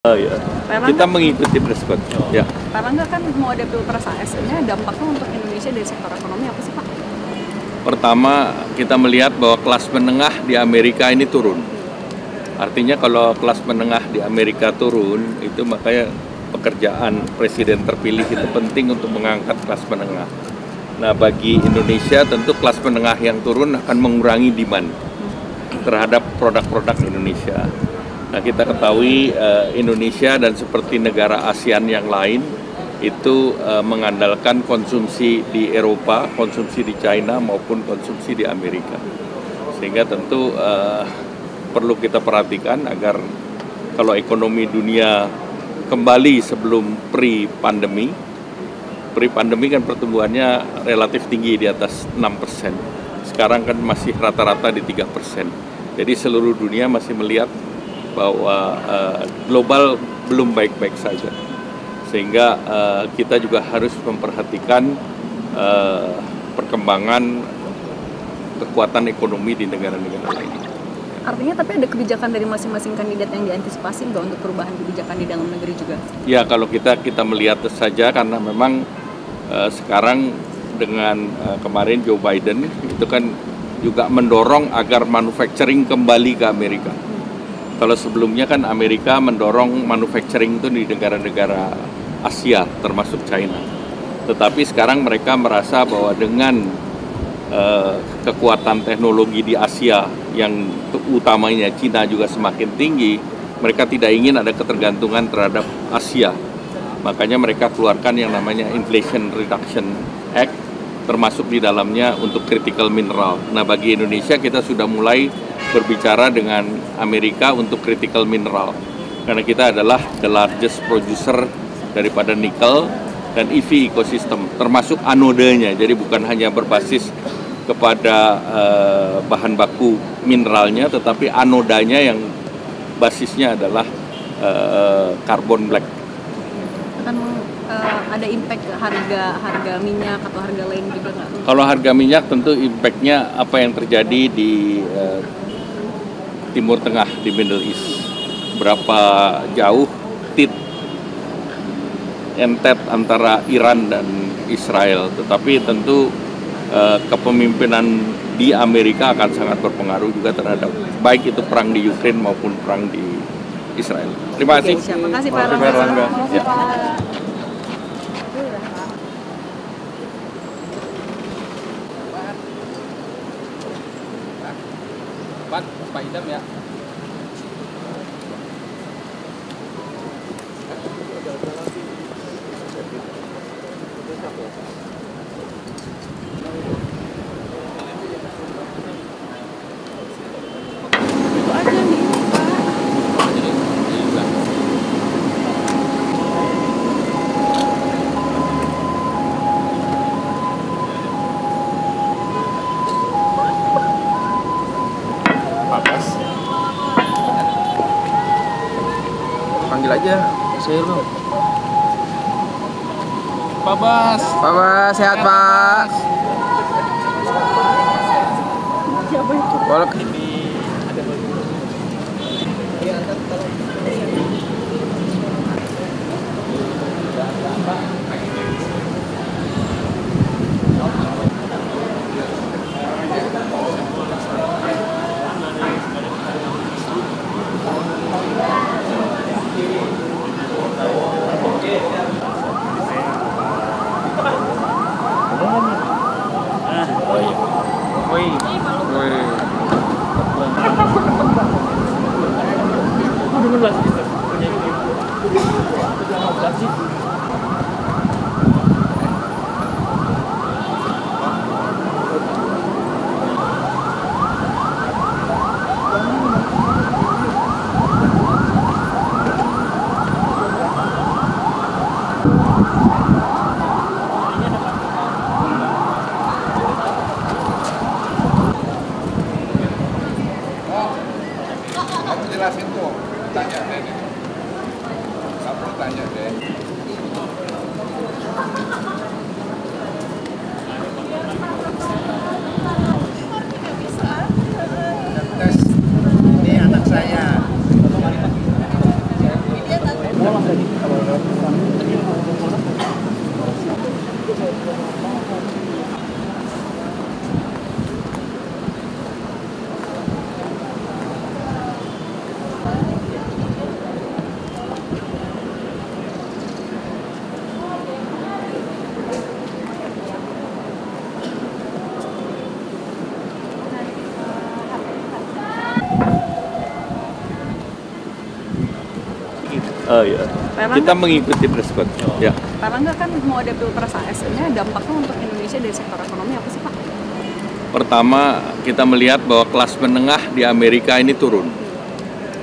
Oh ya, kita mengikuti press con. Ya. Pak Erlangga kan mau ada pilpres ASN-nya, dampaknya untuk Indonesia dari sektor ekonomi apa sih Pak? Pertama, kita melihat bahwa kelas menengah di Amerika ini turun. Artinya kalau kelas menengah di Amerika turun, itu makanya pekerjaan presiden terpilih itu penting untuk mengangkat kelas menengah. Nah, bagi Indonesia tentu kelas menengah yang turun akan mengurangi demand terhadap produk-produk Indonesia. Nah, kita ketahui Indonesia dan seperti negara ASEAN yang lain itu mengandalkan konsumsi di Eropa, konsumsi di China maupun konsumsi di Amerika. Sehingga tentu perlu kita perhatikan agar kalau ekonomi dunia kembali sebelum pre-pandemi kan pertumbuhannya relatif tinggi di atas 6%. Sekarang kan masih rata-rata di 3%. Jadi seluruh dunia masih melihat bahwa global belum baik-baik saja, sehingga kita juga harus memperhatikan perkembangan kekuatan ekonomi di negara-negara lain. Artinya tapi ada kebijakan dari masing-masing kandidat yang diantisipasi nggak untuk perubahan kebijakan di dalam negeri juga? Ya, kalau kita melihat saja karena memang sekarang dengan kemarin Joe Biden itu kan juga mendorong agar manufacturing kembali ke Amerika. Kalau sebelumnya kan Amerika mendorong manufacturing itu di negara-negara Asia termasuk China. Tetapi sekarang mereka merasa bahwa dengan kekuatan teknologi di Asia yang utamanya China juga semakin tinggi, mereka tidak ingin ada ketergantungan terhadap Asia. Makanya mereka keluarkan yang namanya Inflation Reduction Act, termasuk di dalamnya untuk critical mineral. Nah, bagi Indonesia kita sudah mulai berbicara dengan Amerika untuk critical mineral karena kita adalah the largest producer daripada nikel dan EV ecosystem termasuk anodenya, jadi bukan hanya berbasis kepada bahan baku mineralnya tetapi anodanya yang basisnya adalah carbon black. Akan ada impact harga minyak atau harga lain juga nggak? Kalau harga minyak tentu impactnya apa yang terjadi di Timur Tengah, di Middle East, berapa jauh entet antara Iran dan Israel. Tetapi tentu kepemimpinan di Amerika akan sangat berpengaruh juga terhadap baik itu perang di Ukraina maupun perang di Israel. Terima kasih. Terima kasih Pak Erlangga. Ya. Pak Idam ya. Panggil aja, saya lu. Pak Bas. Pak Bas, sehat Pak. Boleh. Kamu jelasin tuh, tanya deh. Kamu tanya deh. Tes, ini anak saya. Oh iya. Kita mengikuti press con. Ya. Pak Erlangga kan mau ada pilpres ASN-nya, dampaknya untuk Indonesia dari sektor ekonomi apa sih Pak? Pertama, kita melihat bahwa kelas menengah di Amerika ini turun.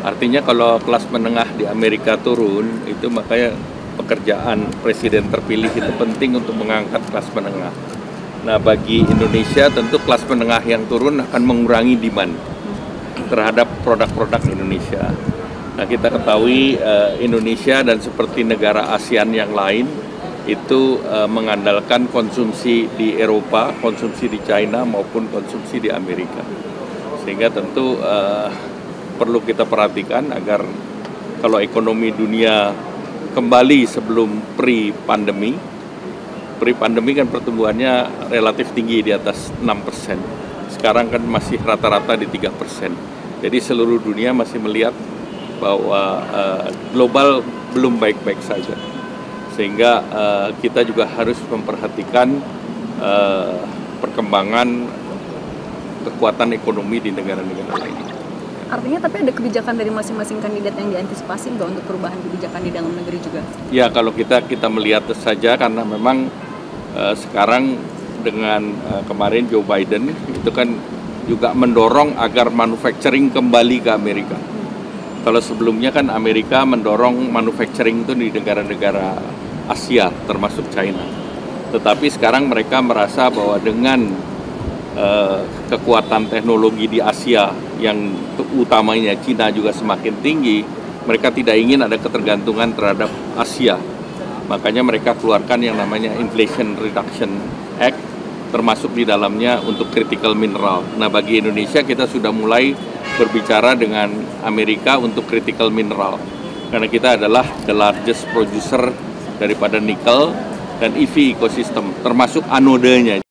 Artinya kalau kelas menengah di Amerika turun, itu makanya pekerjaan presiden terpilih itu penting untuk mengangkat kelas menengah. Nah, bagi Indonesia tentu kelas menengah yang turun akan mengurangi demand terhadap produk-produk Indonesia. Nah, kita ketahui Indonesia dan seperti negara ASEAN yang lain itu mengandalkan konsumsi di Eropa, konsumsi di China maupun konsumsi di Amerika. Sehingga tentu perlu kita perhatikan agar kalau ekonomi dunia kembali sebelum pre-pandemi kan pertumbuhannya relatif tinggi di atas 6%. Sekarang kan masih rata-rata di 3%. Jadi seluruh dunia masih melihat bahwa global belum baik-baik saja. Sehingga kita juga harus memperhatikan perkembangan kekuatan ekonomi di negara-negara lain. Artinya tapi ada kebijakan dari masing-masing kandidat yang diantisipasi nggak untuk perubahan kebijakan di dalam negeri juga? Ya, kalau kita melihat saja karena memang sekarang dengan kemarin Joe Biden itu kan juga mendorong agar manufacturing kembali ke Amerika. Kalau sebelumnya kan Amerika mendorong manufacturing itu di negara-negara Asia termasuk China. Tetapi sekarang mereka merasa bahwa dengan kekuatan teknologi di Asia yang utamanya Cina juga semakin tinggi, mereka tidak ingin ada ketergantungan terhadap Asia. Makanya mereka keluarkan yang namanya Inflation Reduction Act, termasuk di dalamnya untuk critical mineral. Nah, bagi Indonesia kita sudah mulai berbicara dengan Amerika untuk critical mineral. Karena kita adalah the largest producer daripada nikel dan EV ecosystem, termasuk anodenya.